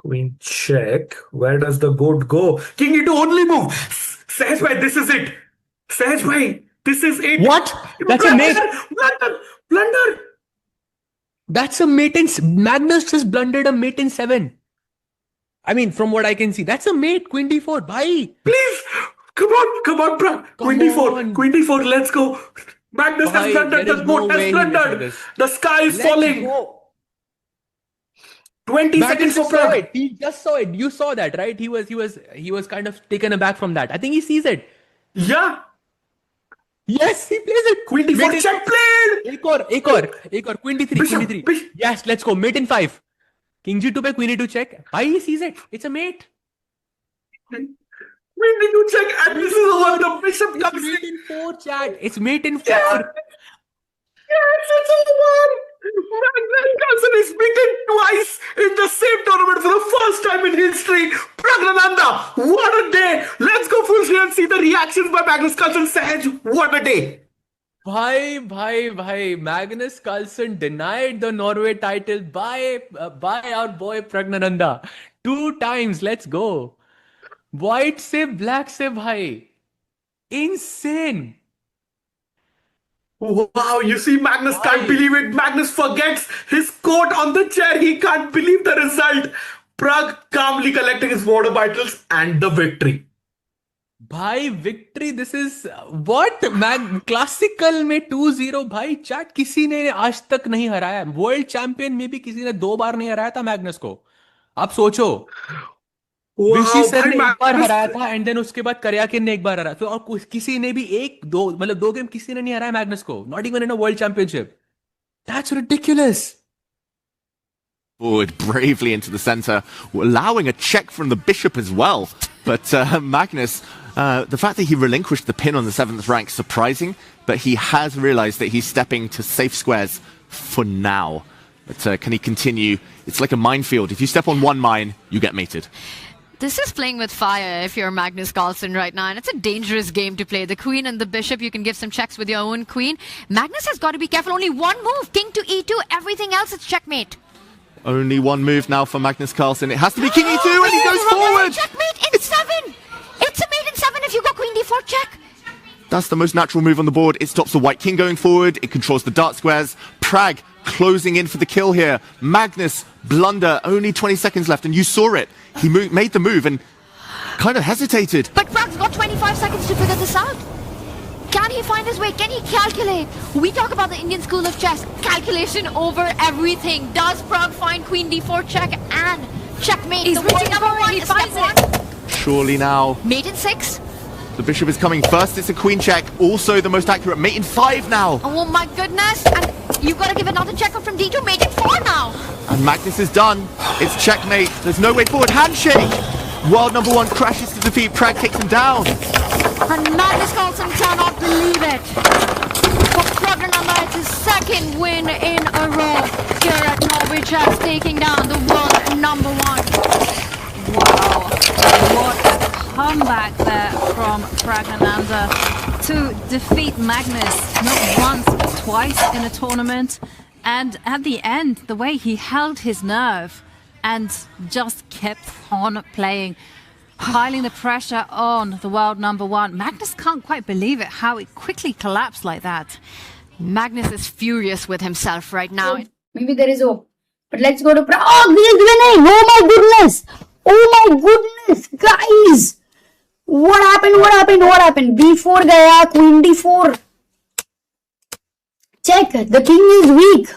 Queen check. Where does the goat go? King E2 only move. Sahaj bhai, this is it. Sahaj bhai, this is it. What? That's a mate. Blunder. That's a mate in... Magnus just blundered a mate in 7. I mean, from what I can see, that's a mate. Queen d4. Bye. Please. Come on, Pragg. Queen d4, let's go. Magnus has blundered, the goat has blundered. The sky is falling. 20 seconds for Pragg. He just saw it. You saw that, right? He was kind of taken aback from that. I think he sees it. Yeah. Yes, he plays it. Queen d4 check played. Ek Queen d3. Bishop. Yes, let's go. Mate in 5. King g2 by Queen e2 check. Bye, he sees it. It's a mate. Queen d2 check, and this is the one the bishop comes in. Mate in 4, chat. It's mate in 4. Yes, it's over. Magnus Carlsen is beaten twice in the same tournament for the first time in history. Pragg, what a day. Let's go full screen and see the reactions by Magnus Carlsen. Sahaj, what a day. Bhai. Magnus Carlsen denied the Norway title by our boy Pragg 2 times. Let's go. White se black se bhai. Insane. Wow, you see, Magnus can't believe it. Magnus forgets his coat on the chair. He can't believe the result. Pragg calmly collecting his water bottles and the victory. Bhai, victory. This is what? Classical में 2-0 भाई chat किसी ने आज तक नहीं हराया. World champion में भी किसी ने 2 बार नहीं हराया था मैग्नस को. आप सोचो. विशी सर ने 1 बार हराया था एंड देन उसके बाद करयाकिन ने 1 बार हराया. तो और किसी ने भी 2 गेम किसी ने नहीं हराया मैग्नस को. Not even in a world championship. That's ridiculous. Forward bravely into the center, allowing a check from the bishop as well. But Magnus, the fact that he relinquished the pin on the 7th rank, surprising, but he has realized that he's stepping to safe squares for now. But can he continue? It's like a minefield. If you step on one mine, you get mated. This is playing with fire if you're Magnus Carlsen right now, and it's a dangerous game to play. The queen and the bishop, you can give some checks with your own queen. Magnus has got to be careful. Only one move, king to e2, everything else is checkmate. Only one move now for Magnus Carlsen. It has to be king e2 and he goes forward. Checkmate in 7. It's a mate in 7 if you go queen d4 check. That's the most natural move on the board. It stops the white king going forward. It controls the dark squares. Pragg closing in for the kill here. Magnus, blunder, only 20 seconds left, and you saw it. He made the move and kind of hesitated. But Pragg's got 25 seconds to figure this out. Can he find his way? Can he calculate? We talk about the Indian school of chess. Calculation over everything. Does Pragg find queen d4 check and checkmate? He's reaching number 1. He finds it. Surely now. Mate in 6. The bishop is coming first. It's a queen check. Also the most accurate. Mate in 5 now. Oh my goodness. And you've got to give another check from d2. Mate in 4 now. And Magnus is done. It's checkmate. There's no way forward. Handshake. World number 1 crashes to defeat. Pragg kicks him down. And Magnus Carlsen cannot believe it. For Pragg, it's his 2nd win in a row here at Norway Chess, taking down the world number 1. Wow, what a comeback there from Pragg to defeat Magnus not once but twice in a tournament. And at the end, the way he held his nerve and just kept on playing, piling the pressure on the world number 1. Magnus can't quite believe it, how it quickly collapsed like that. Magnus is furious with himself right now. Maybe there is hope. But let's go to Pragg. Oh, he is winning! Oh my goodness! Oh my goodness! Guys! What happened? B4 gaya, queen d4. Check. The king is weak.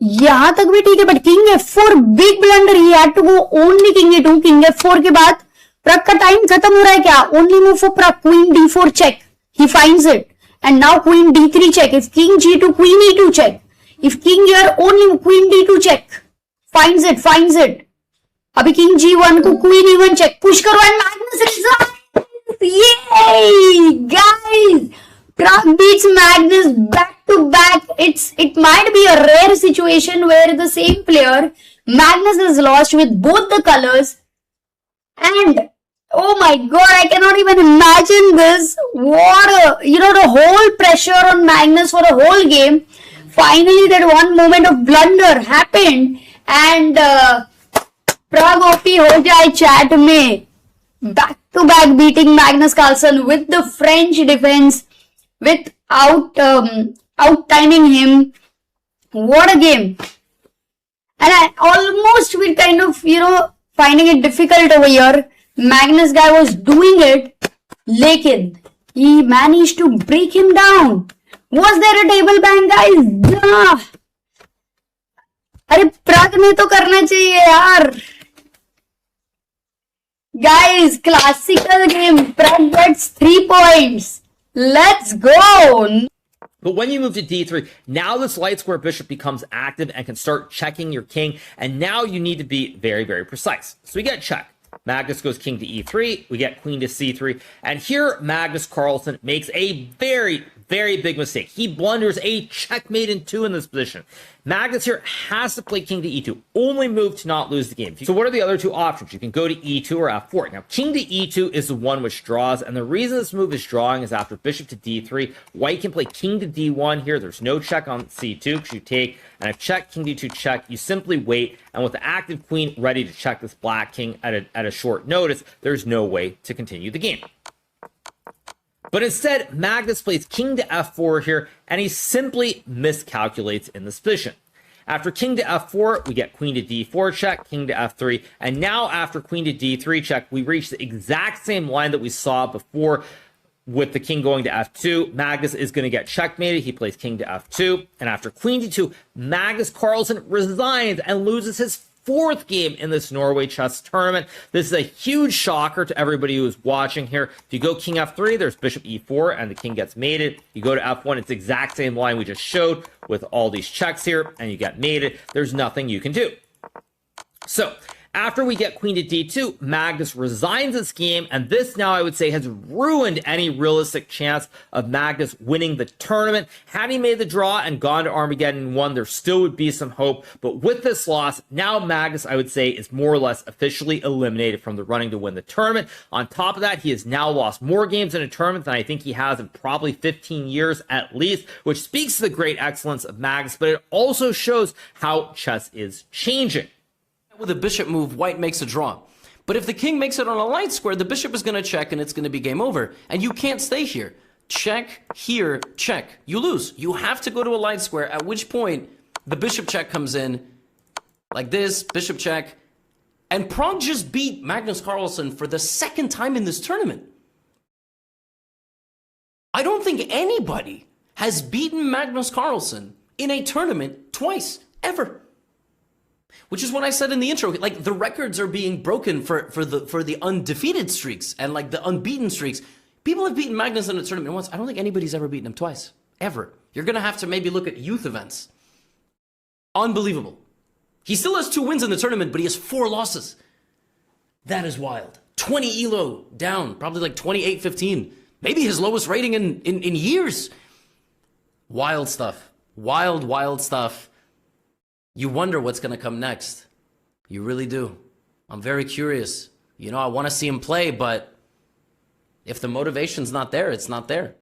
यहाँ तक भी ठीक है, but king f4 big blunder. He had to go only king e2. King f4 के बाद प्रग का time खत्म हो रहा है क्या? Only move for Pragg. Queen d4 check. He finds it. And now queen d3 check. If king g2, queen e2 check. If king here, only queen d2 check. Finds it. अभी king g1 को queen e1 check. Push करो and Magnus is ये guys. Pragg beats Magnus back to back. It might be a rare situation where the same player, Magnus, is lost with both the colors. And oh my god, I cannot even imagine this. What the whole pressure on Magnus for the whole game. Finally, that one moment of blunder happened, and Pragg OP हो जाए chat में. Back to back beating Magnus Carlsen with the French defense, without out timing him. What a game! And I almost feel kind of, finding it difficult over here. Magnus guy was doing it, lekin he managed to break him down. Was there a table bang, guys? Yeah. अरे Pragg ने तो करना चाहिए यार. Guys, classical game. Pragg gets 3 points. Let's go. But when you move to d3, now this light square bishop becomes active and can start checking your king. And now you need to be very, very precise. So we get check. Magnus goes king to e3. We get queen to c3. And here, Magnus Carlsen makes a very, very big mistake. He blunders a checkmate in 2 in this position. Magnus here has to play king to e2. Only move to not lose the game. So what are the other 2 options? You can go to e2 or f4. Now, king to e2 is the one which draws. And the reason this move is drawing is after bishop to d3, white can play king to d1 here. There's no check on c2 because you take. And if check, king d2 check, you simply wait. And with the active queen ready to check this black king at a short notice, there's no way to continue the game. But instead, Magnus plays king to f4 here, and he simply miscalculates in this position. After king to f4, we get queen to d4 check, king to f3, and now after queen to d3 check, we reach the exact same line that we saw before with the king going to f2. Magnus is going to get checkmated. He plays king to f2, and after queen to 2, Magnus Carlsen resigns and loses his 4th game in this Norway chess tournament. This is a huge shocker to everybody who is watching here. If you go king f3, there's bishop e4, and the king gets mated. You go to f1, it's the exact same line we just showed with all these checks here, and you get mated. There's nothing you can do. So, after we get queen to d2, Magnus resigns this game, and this now I would say has ruined any realistic chance of Magnus winning the tournament. Had he made the draw and gone to Armageddon and won, there still would be some hope. But with this loss, now Magnus, I would say, is more or less officially eliminated from the running to win the tournament. On top of that, he has now lost more games in a tournament than I think he has in probably 15 years at least, which speaks to the great excellence of Magnus, but it also shows how chess is changing. With a bishop move, white makes a draw. But if the king makes it on a light square, the bishop is going to check and it's going to be game over. And you can't stay here. Check, here, check. You lose. You have to go to a light square, at which point the bishop check comes in like this, bishop check. And Pragg just beat Magnus Carlsen for the 2nd time in this tournament. I don't think anybody has beaten Magnus Carlsen in a tournament twice, ever. Which is what I said in the intro. Like, the records are being broken for the undefeated streaks and like the unbeaten streaks. People have beaten Magnus in a tournament once. I don't think anybody's ever beaten him twice. Ever. You're going to have to maybe look at youth events. Unbelievable. He still has 2 wins in the tournament, but he has 4 losses. That is wild. 20 elo down. Probably like 28-15. Maybe his lowest rating in years. Wild stuff. Wild, wild stuff. You wonder what's going to come next. You really do. I'm very curious. I want to see him play, but if the motivation's not there, it's not there.